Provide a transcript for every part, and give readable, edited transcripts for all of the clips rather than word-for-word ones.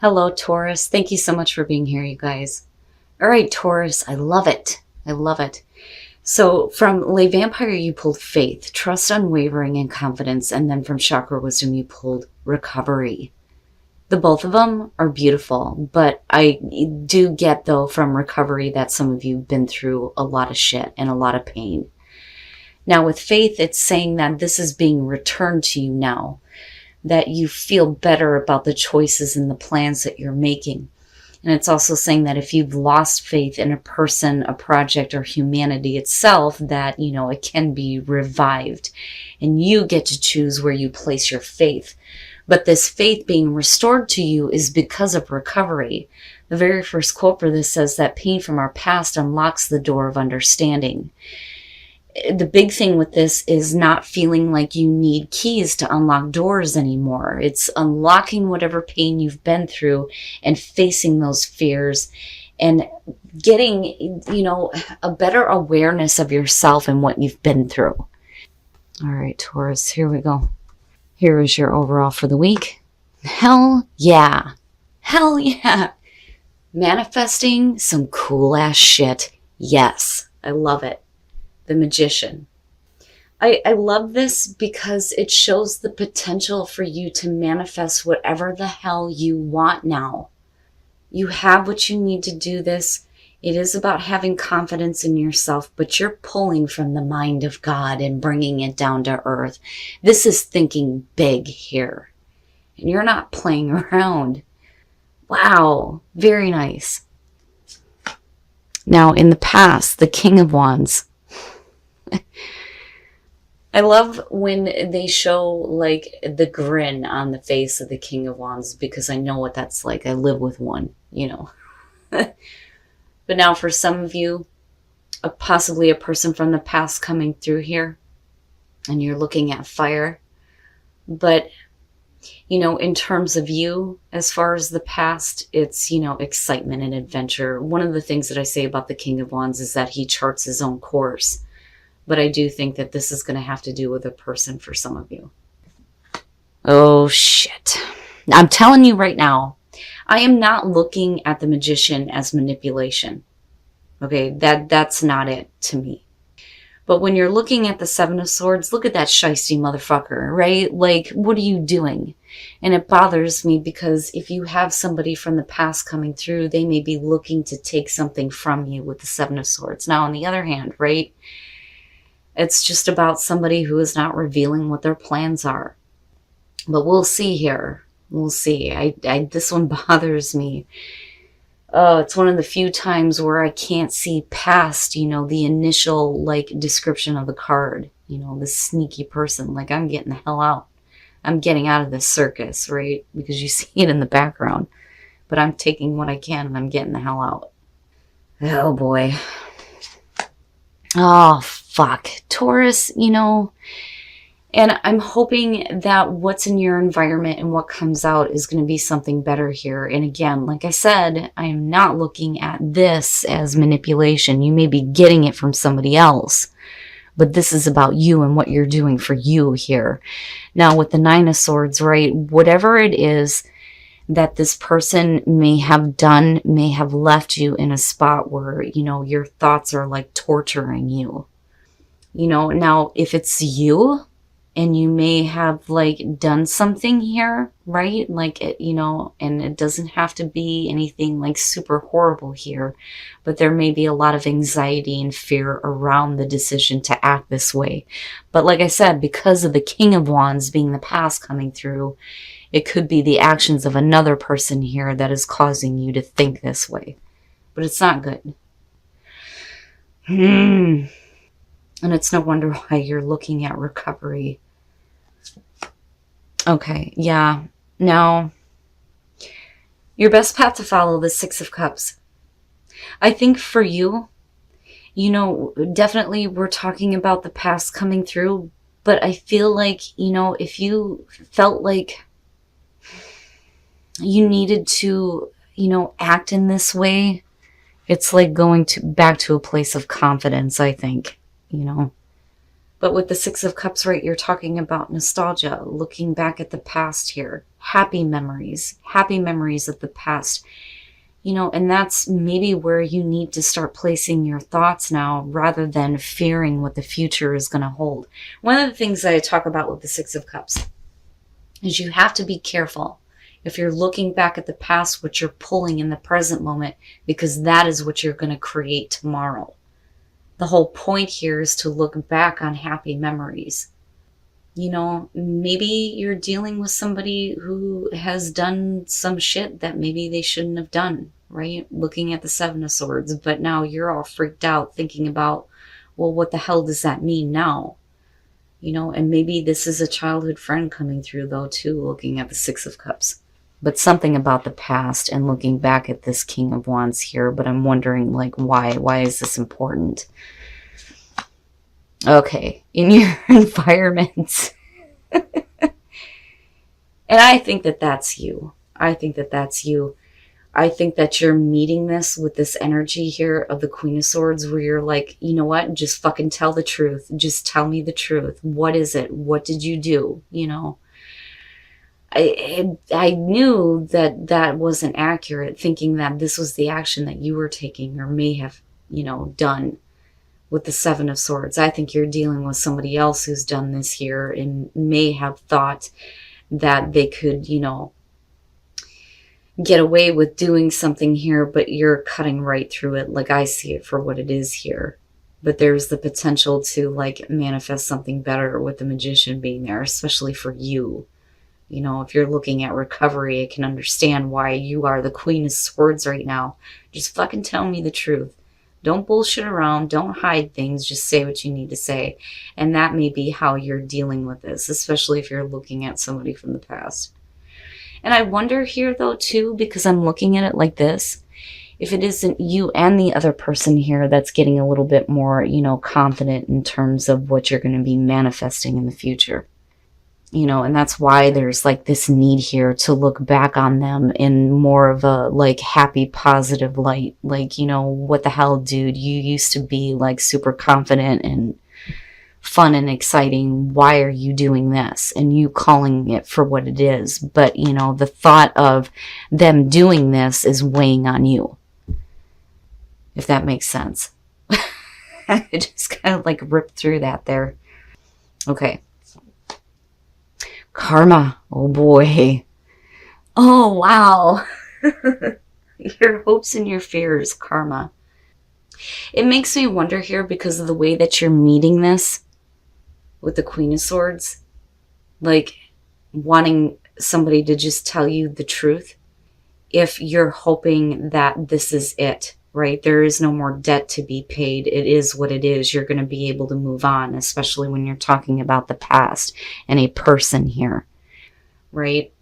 Hello, Taurus. Thank you so much for being here, you guys. All right, Taurus, I love it. I love it. So from Le Vampire, you pulled faith, trust, unwavering, and confidence. And then from Chakra Wisdom, you pulled recovery. The both of them are beautiful, but I do get, though, from recovery that some of you have been through a lot of shit and a lot of pain. Now, with faith, it's saying that this is being returned to you now, that you feel better about the choices and the plans that you're making. And it's also saying that if you've lost faith in a person, a project, or humanity itself, that, it can be revived. And you get to choose where you place your faith. But this faith being restored to you is because of recovery. The very first quote for this says that pain from our past unlocks the door of understanding. The big thing with this is not feeling like you need keys to unlock doors anymore. It's unlocking whatever pain you've been through and facing those fears and getting, a better awareness of yourself and what you've been through. All right, Taurus, here we go. Here is your overall for the week. Hell yeah. Hell yeah. Manifesting some cool ass shit. Yes, I love it. The Magician. I love this because it shows the potential for you to manifest whatever the hell you want now. You have what you need to do this. It is about having confidence in yourself, but you're pulling from the mind of God and bringing it down to earth. This is thinking big here. And you're not playing around. Wow, very nice. Now, in the past, the King of Wands. I love when they show like the grin on the face of the King of Wands because I know what that's like. I live with one, But now for some of you, possibly a person from the past coming through here and you're looking at fire. But, in terms of you, as far as the past, it's, excitement and adventure. One of the things that I say about the King of Wands is that he charts his own course. But I do think that this is going to have to do with a person for some of you. Oh, shit. I'm telling you right now, I am not looking at the Magician as manipulation. Okay, that's not it to me. But when you're looking at the Seven of Swords, look at that shiesty motherfucker, right? Like, what are you doing? And it bothers me because if you have somebody from the past coming through, they may be looking to take something from you with the Seven of Swords. Now, on the other hand, right? It's just about somebody who is not revealing what their plans are. But we'll see here. We'll see. This one bothers me. It's one of the few times where I can't see past, the initial, description of the card. This sneaky person. I'm getting the hell out. I'm getting out of this circus, right? Because you see it in the background. But I'm taking what I can and I'm getting the hell out. Oh, boy. Oh, fuck. Taurus, and I'm hoping that what's in your environment and what comes out is going to be something better here. And again, like I said, I am not looking at this as manipulation. You may be getting it from somebody else, but this is about you and what you're doing for you here. Now, with the Nine of Swords, right, whatever it is that this person may have done, may have left you in a spot where, your thoughts are torturing you. Now if it's you and you may have done something here, right? And it doesn't have to be anything super horrible here, but there may be a lot of anxiety and fear around the decision to act this way. But like I said, because of the King of Wands being the past coming through, it could be the actions of another person here that is causing you to think this way. But it's not good. And it's no wonder why you're looking at recovery. Okay, yeah. Now, your best path to follow, the Six of Cups. I think for you, definitely we're talking about the past coming through, but I feel like, if you felt like you needed to, act in this way, it's like going back to a place of confidence, I think, But But with the Six of Cups, right, you're talking about nostalgia, looking back at the past here, happy memories of the past. And that's maybe where you need to start placing your thoughts now rather than fearing what the future is going to hold. One of the things that I talk about with the Six of Cups is you have to be careful if you're looking back at the past, what you're pulling in the present moment, because that is what you're going to create tomorrow. The whole point here is to look back on happy memories. Maybe you're dealing with somebody who has done some shit that maybe they shouldn't have done, right? Looking at the Seven of Swords, but now you're all freaked out thinking about, well, what the hell does that mean now? And maybe this is a childhood friend coming through though too, looking at the Six of Cups. But something about the past and looking back at this King of Wands here, but I'm wondering like why is this important? Okay, in your environment. And I think that that's you. I think that you're meeting this with this energy here of the Queen of Swords where you're like, you know what? Just fucking tell the truth. Just tell me the truth. What is it? What did you do? I knew that wasn't accurate, thinking that this was the action that you were taking or may have, done. With the Seven of Swords, I think you're dealing with somebody else who's done this here and may have thought that they could, get away with doing something here, but you're cutting right through it. Like I see it for what it is here. But there's the potential to like manifest something better with the Magician being there, especially for you. If you're looking at recovery, I can understand why you are the Queen of Swords right now. Just fucking tell me the truth. Don't bullshit around. Don't hide things. Just say what you need to say. And that may be how you're dealing with this, especially if you're looking at somebody from the past. And I wonder here, though, too, because I'm looking at it like this, if it isn't you and the other person here that's getting a little bit more, confident in terms of what you're going to be manifesting in the future. And that's why there's like this need here to look back on them in more of a like happy, positive light. Like, what the hell, dude? You used to be like super confident and fun and exciting. Why are you doing this? And you calling it for what it is. But, the thought of them doing this is weighing on you. If that makes sense. I just kind of like ripped through that there. Okay. Karma. Oh boy. Oh wow. Your hopes and your fears, karma. It makes me wonder here because of the way that you're meeting this with the Queen of Swords. Like wanting somebody to just tell you the truth. If you're hoping that this is it, right? There is no more debt to be paid. It is what it is. You're going to be able to move on, especially when you're talking about the past and a person here, right?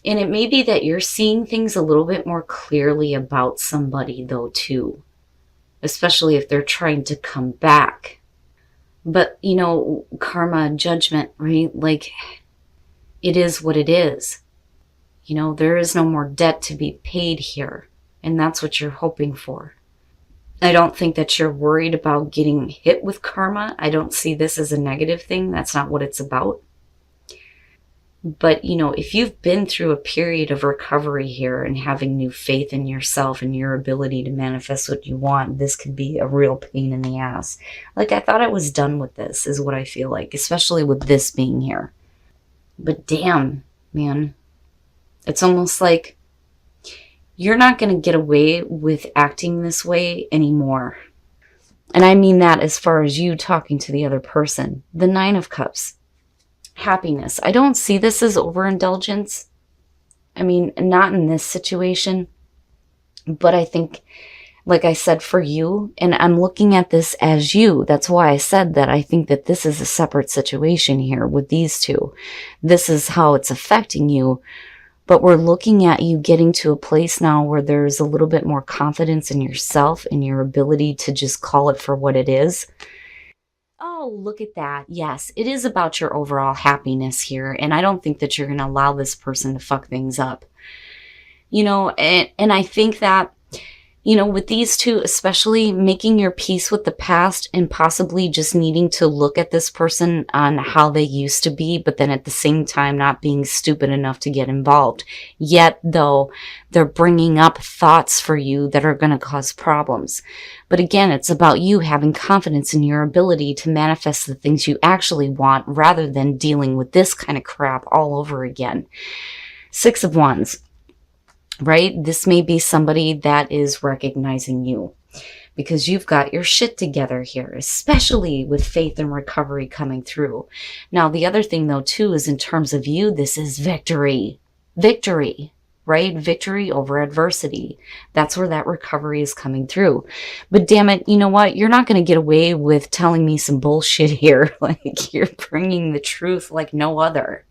And it may be that you're seeing things a little bit more clearly about somebody, though, too, especially if they're trying to come back. But, karma, judgment, right? Like, it is what it is. There is no more debt to be paid here. And that's what you're hoping for. I don't think that you're worried about getting hit with karma. I don't see this as a negative thing. That's not what it's about. But, if you've been through a period of recovery here and having new faith in yourself and your ability to manifest what you want, this could be a real pain in the ass. Like, I thought I was done with this, is what I feel like, especially with this being here. But damn, man. It's almost like you're not going to get away with acting this way anymore. And I mean that as far as you talking to the other person. The Nine of Cups. Happiness. I don't see this as overindulgence. I mean, not in this situation. But I think, like I said, for you, and I'm looking at this as you. That's why I said that I think that this is a separate situation here with these two. This is how it's affecting you. But we're looking at you getting to a place now where there's a little bit more confidence in yourself and your ability to just call it for what it is. Oh, look at that. Yes, it is about your overall happiness here. And I don't think that you're going to allow this person to fuck things up. And I think that You know, with these two, especially making your peace with the past and possibly just needing to look at this person on how they used to be, but then at the same time not being stupid enough to get involved. Yet, though, they're bringing up thoughts for you that are going to cause problems. But again, it's about you having confidence in your ability to manifest the things you actually want rather than dealing with this kind of crap all over again. Six of Wands. Right? This may be somebody that is recognizing you because you've got your shit together here, especially with faith and recovery coming through. Now, the other thing though, too, is in terms of you, this is victory. Victory, right? Victory over adversity. That's where that recovery is coming through. But damn it, you know what? You're not going to get away with telling me some bullshit here. Like, you're bringing the truth like no other.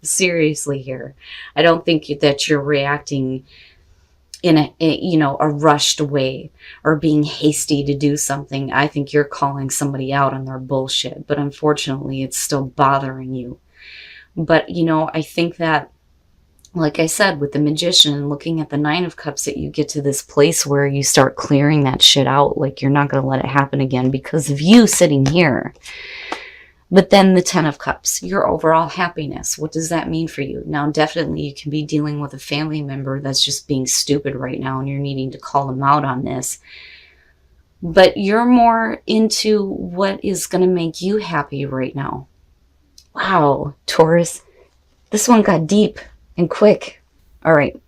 Seriously here. I don't think that you're reacting in a rushed way or being hasty to do something. I think you're calling somebody out on their bullshit, but unfortunately it's still bothering you. But I think that, like I said, with the Magician and looking at the Nine of Cups, that you get to this place where you start clearing that shit out. Like, you're not going to let it happen again because of you sitting here. But then the Ten of Cups, your overall happiness. What does that mean for you? Now, definitely you can be dealing with a family member that's just being stupid right now and you're needing to call them out on this. But you're more into what is going to make you happy right now. Wow, Taurus. This one got deep and quick. All right.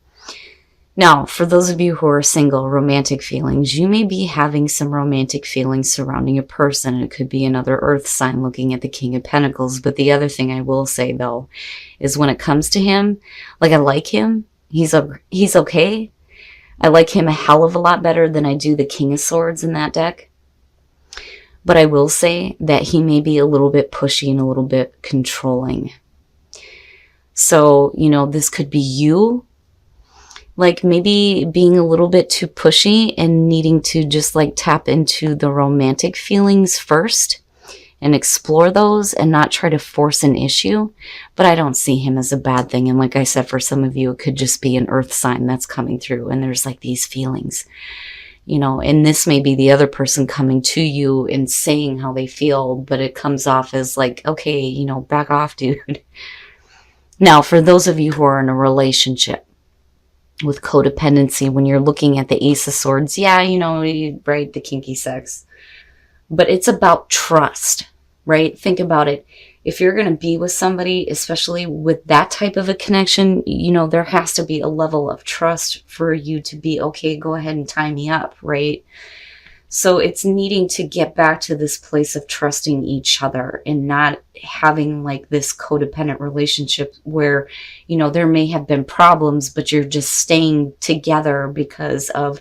Now, for those of you who are single, romantic feelings, you may be having some romantic feelings surrounding a person. It could be another earth sign looking at the King of Pentacles. But the other thing I will say, though, is when it comes to him, like, I like him. He's okay. I like him a hell of a lot better than I do the King of Swords in that deck. But I will say that he may be a little bit pushy and a little bit controlling. So, this could be you. Like, maybe being a little bit too pushy and needing to just like tap into the romantic feelings first and explore those and not try to force an issue. But I don't see him as a bad thing. And like I said, for some of you, it could just be an earth sign that's coming through and there's like these feelings, and this may be the other person coming to you and saying how they feel, but it comes off as like, okay, back off, dude. Now, for those of you who are in a relationship, with codependency, when you're looking at the Ace of Swords, yeah, right, the kinky sex. But it's about trust, right? Think about it. If you're going to be with somebody, especially with that type of a connection, there has to be a level of trust for you to be, okay, go ahead and tie me up, right? So it's needing to get back to this place of trusting each other and not having like this codependent relationship where, there may have been problems, but you're just staying together because of,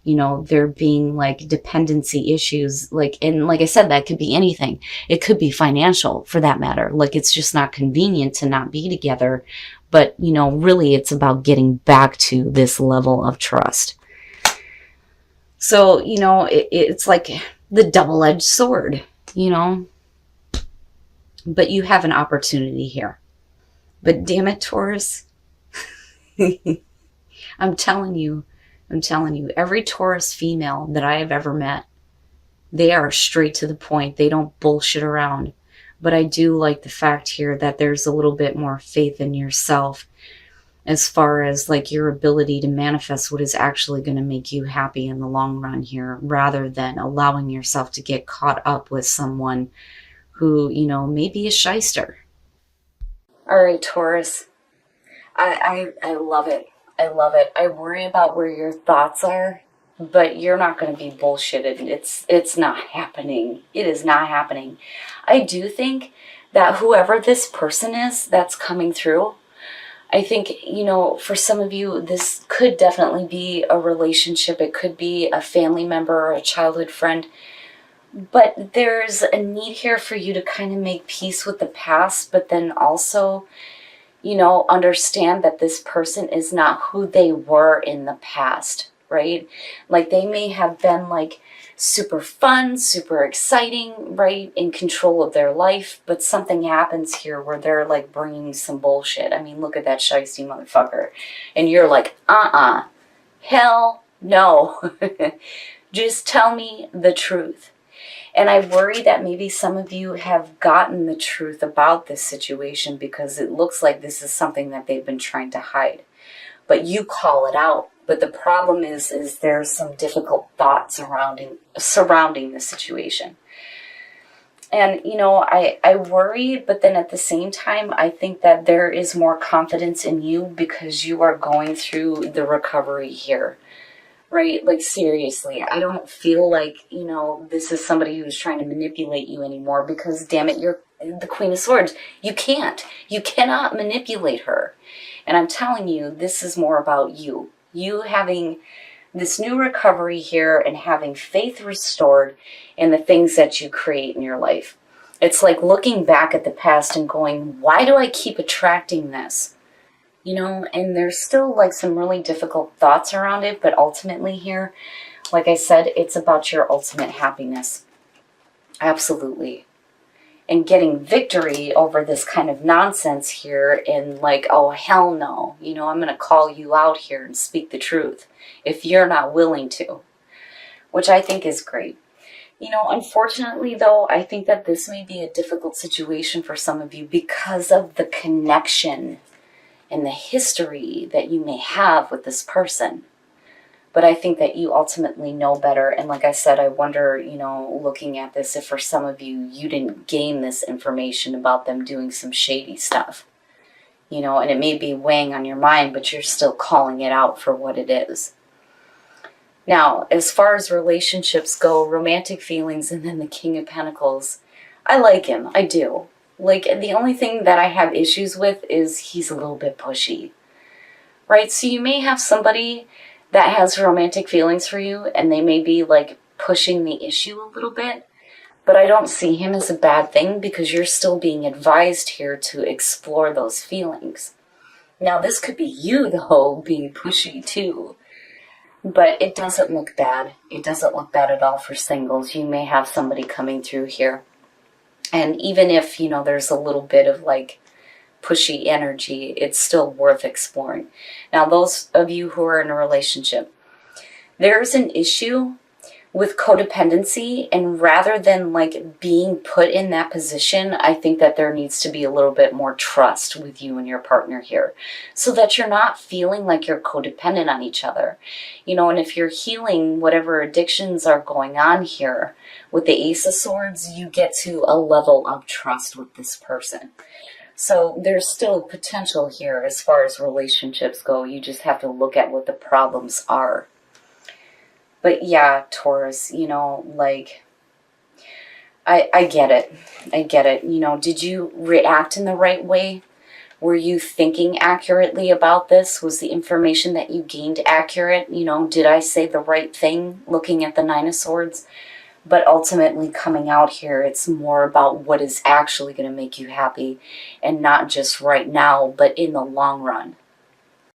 there being like dependency issues. And like I said, that could be anything. It could be financial for that matter. Like, it's just not convenient to not be together. But, really it's about getting back to this level of trust. So, it's like the double-edged sword, But you have an opportunity here. But damn it, Taurus. I'm telling you, every Taurus female that I have ever met, they are straight to the point. They don't bullshit around. But I do like the fact here that there's a little bit more faith in yourself as far as like your ability to manifest what is actually going to make you happy in the long run here, rather than allowing yourself to get caught up with someone who, may be a shyster. All right, Taurus. I love it. I love it. I worry about where your thoughts are, but you're not going to be bullshitted. It's not happening. It is not happening. I do think that whoever this person is that's coming through, I think, for some of you, this could definitely be a relationship. It could be a family member or a childhood friend. But there's a need here for you to kind of make peace with the past, but then also, understand that this person is not who they were in the past, right? Like, they may have been like super fun, super exciting, right? In control of their life, but something happens here where they're like bringing some bullshit. I mean, look at that shiesty motherfucker. And you're like, hell No. Just tell me the truth. And I worry that maybe some of you have gotten the truth about this situation because it looks like this is something that they've been trying to hide. But you call it out. But the problem is there's some difficult thoughts surrounding the situation. And, you know, I worry, but then at the same time, I think that there is more confidence in you because you are going through the recovery here. Right? Like, seriously, I don't feel like, you know, this is somebody who's trying to manipulate you anymore because, damn it, you're the Queen of Swords. You can't. You cannot manipulate her. And I'm telling you, this is more about you. You having this new recovery here and having faith restored in the things that you create in your life. It's like looking back at the past and going, why do I keep attracting this? You know, and there's still like some really difficult thoughts around it, but ultimately here, like I said, it's about your ultimate happiness. Absolutely. And getting victory over this kind of nonsense here and like, oh, hell no. You know, I'm going to call you out here and speak the truth if you're not willing to, which I think is great. You know, unfortunately, though, I think that this may be a difficult situation for some of you because of the connection and the history that you may have with this person. But I think that you ultimately know better. And like I said, I wonder, you know, looking at this, if for some of you, you didn't gain this information about them doing some shady stuff. You know, and it may be weighing on your mind, but you're still calling it out for what it is. Now, as far as relationships go, romantic feelings, and then the King of Pentacles, I like him. I do. Like, the only thing that I have issues with is he's a little bit pushy, right? So you may have somebody that has romantic feelings for you, and they may be, like, pushing the issue a little bit, but I don't see him as a bad thing because you're still being advised here to explore those feelings. Now, this could be you, though, being pushy, too, but it doesn't look bad. It doesn't look bad at all for singles. You may have somebody coming through here. And even if, you know, there's a little bit of like pushy energy, it's still worth exploring. Now, those of you who are in a relationship, there's an issue with codependency, and rather than like being put in that position, I think that there needs to be a little bit more trust with you and your partner here so that you're not feeling like you're codependent on each other. You know, and if you're healing whatever addictions are going on here with the Ace of Swords, you get to a level of trust with this person. So there's still potential here as far as relationships go. You just have to look at what the problems are. But yeah, Taurus, you know, like, I get it. I get it. You know, did you react in the right way? Were you thinking accurately about this? Was the information that you gained accurate? You know, did I say the right thing looking at the Nine of Swords? But ultimately coming out here, it's more about what is actually going to make you happy and not just right now, but in the long run.